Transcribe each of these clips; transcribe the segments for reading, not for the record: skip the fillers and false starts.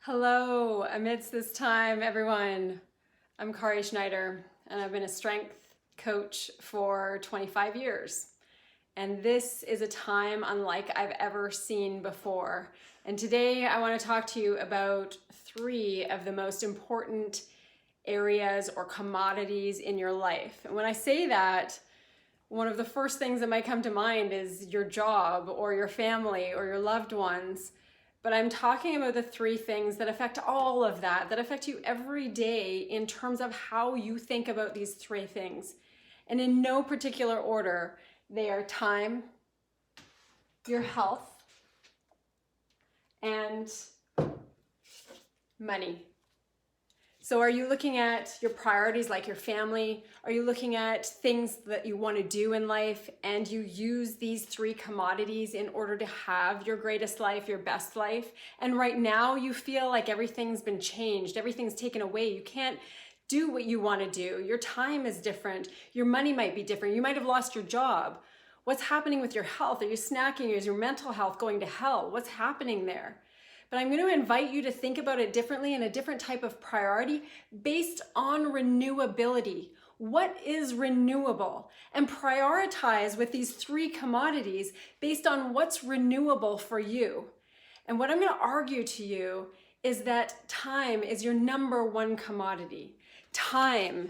Hello, amidst this time, everyone. I'm Kari Schneider, and I've been a strength coach for 25 years. And this is a time unlike I've ever seen before. And today I want to talk to you about three of the most important areas or commodities in your life. And when I say that, one of the first things that might come to mind is your job or your family or your loved ones. But I'm talking about the three things that affect all of that affect you every day in terms of how you think about these three things. And in no particular order, they are time, your health, and money. So are you looking at your priorities like your family? Are you looking at things that you want to do in life and you use these three commodities in order to have your greatest life, your best life? And right now you feel like everything's been changed, everything's taken away. You can't do what you want to do. Your time is different. Your money might be different. You might have lost your job. What's happening with your health? Are you snacking? Is your mental health going to hell? What's happening there? But I'm going to invite you to think about it differently in a different type of priority based on renewability. What is renewable? And prioritize with these three commodities based on what's renewable for you. And what I'm going to argue to you is that time is your number one commodity. Time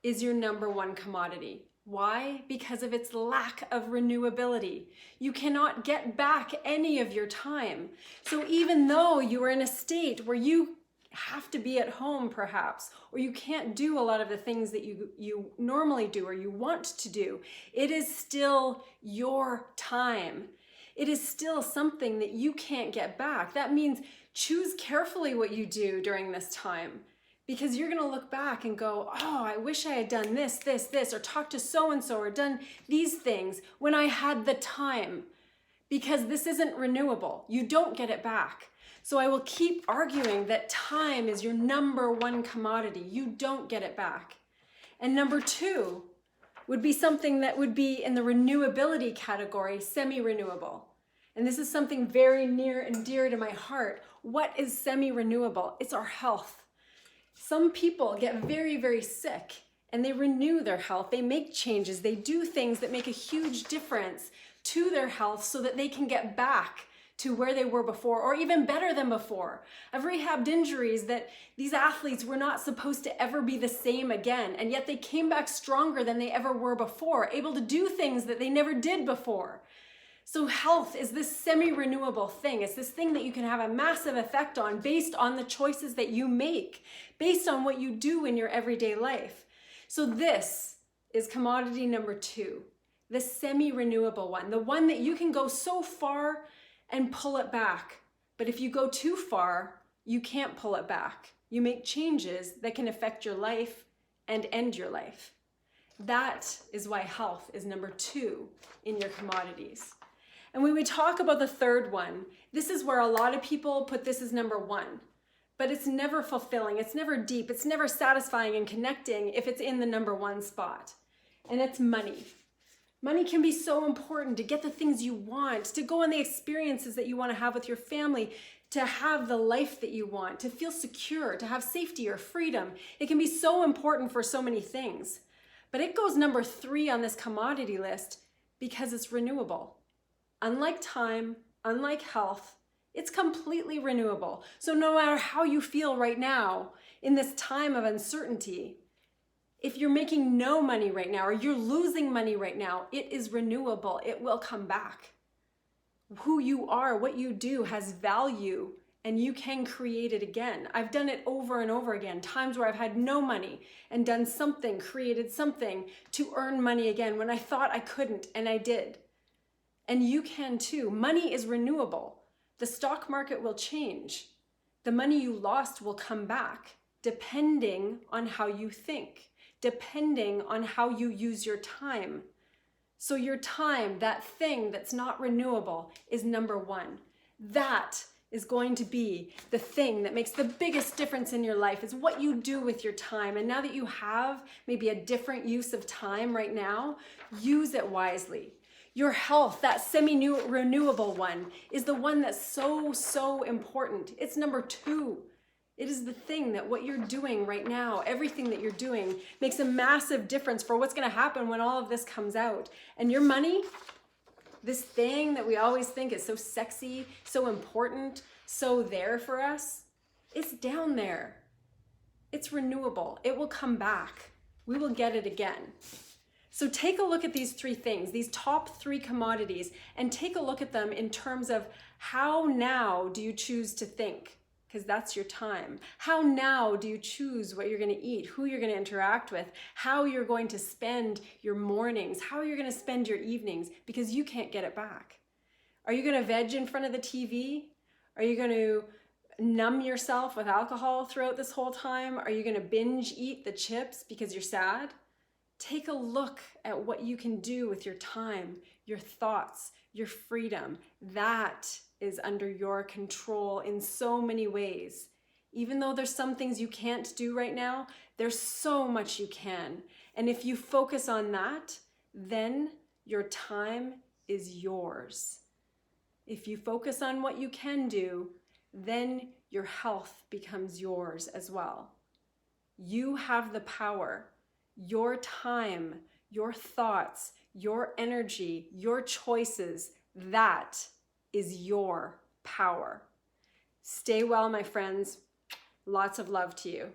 is your number one commodity. Why? Because of its lack of renewability. You cannot get back any of your time. So even though you are in a state where you have to be at home perhaps, or you can't do a lot of the things that you normally do or you want to do, it is still your time. It is still something that you can't get back. That means choose carefully what you do during this time. Because you're going to look back and go, oh, I wish I had done this, or talked to so-and-so, or done these things when I had the time. Because this isn't renewable. You don't get it back. So I will keep arguing that time is your number one commodity. You don't get it back. And number two would be something that would be in the renewability category, semi-renewable. And this is something very near and dear to my heart. What is semi-renewable? It's our health. Some people get very, very sick and they renew their health. They make changes. They do things that make a huge difference to their health so that they can get back to where they were before or even better than before. I've rehabbed injuries that these athletes were not supposed to ever be the same again, and yet they came back stronger than they ever were before, able to do things that they never did before. So health is this semi-renewable thing. It's this thing that you can have a massive effect on based on the choices that you make, based on what you do in your everyday life. So this is commodity number two, the semi-renewable one, the one that you can go so far and pull it back. But if you go too far, you can't pull it back. You make changes that can affect your life and end your life. That is why health is number two in your commodities. And when we talk about the third one, this is where a lot of people put this as number one, but it's never fulfilling, it's never deep, it's never satisfying and connecting if it's in the number one spot. And it's money. Money can be so important to get the things you want, to go on the experiences that you want to have with your family, to have the life that you want, to feel secure, to have safety or freedom. It can be so important for so many things. But it goes number three on this commodity list because it's renewable. Unlike time, unlike health, it's completely renewable. So no matter how you feel right now in this time of uncertainty, if you're making no money right now or you're losing money right now, it is renewable. It will come back. Who you are, what you do has value and you can create it again. I've done it over and over again, times where I've had no money and done something, created something to earn money again when I thought I couldn't, and I did. And you can too. Money is renewable. The stock market will change. The money you lost will come back, depending on how you think, depending on how you use your time. So your time, that thing that's not renewable, is number one. That is going to be the thing that makes the biggest difference in your life, is what you do with your time. And now that you have maybe a different use of time right now, use it wisely. Your health, that semi-renewable one, is the one that's so, so important. It's number 2. It is the thing that what you're doing right now, everything that you're doing, makes a massive difference for what's going to happen when all of this comes out. And your money, this thing that we always think is so sexy, so important, so there for us, it's down there. It's renewable. It will come back. We will get it again. So take a look at these 3 things, these top 3 commodities, and take a look at them in terms of how now do you choose to think? Because that's your time. How now do you choose what you're going to eat, who you're going to interact with, how you're going to spend your mornings, how you're going to spend your evenings, because you can't get it back. Are you going to veg in front of the TV? Are you going to numb yourself with alcohol throughout this whole time? Are you going to binge eat the chips because you're sad? Take a look at what you can do with your time, your thoughts, your freedom. That is under your control in so many ways. Even though there's some things you can't do right now, there's so much you can. And if you focus on that, then your time is yours. If you focus on what you can do, then your health becomes yours as well. You have the power. Your time, your thoughts, your energy, your choices, that is your power. Stay well, my friends. Lots of love to you.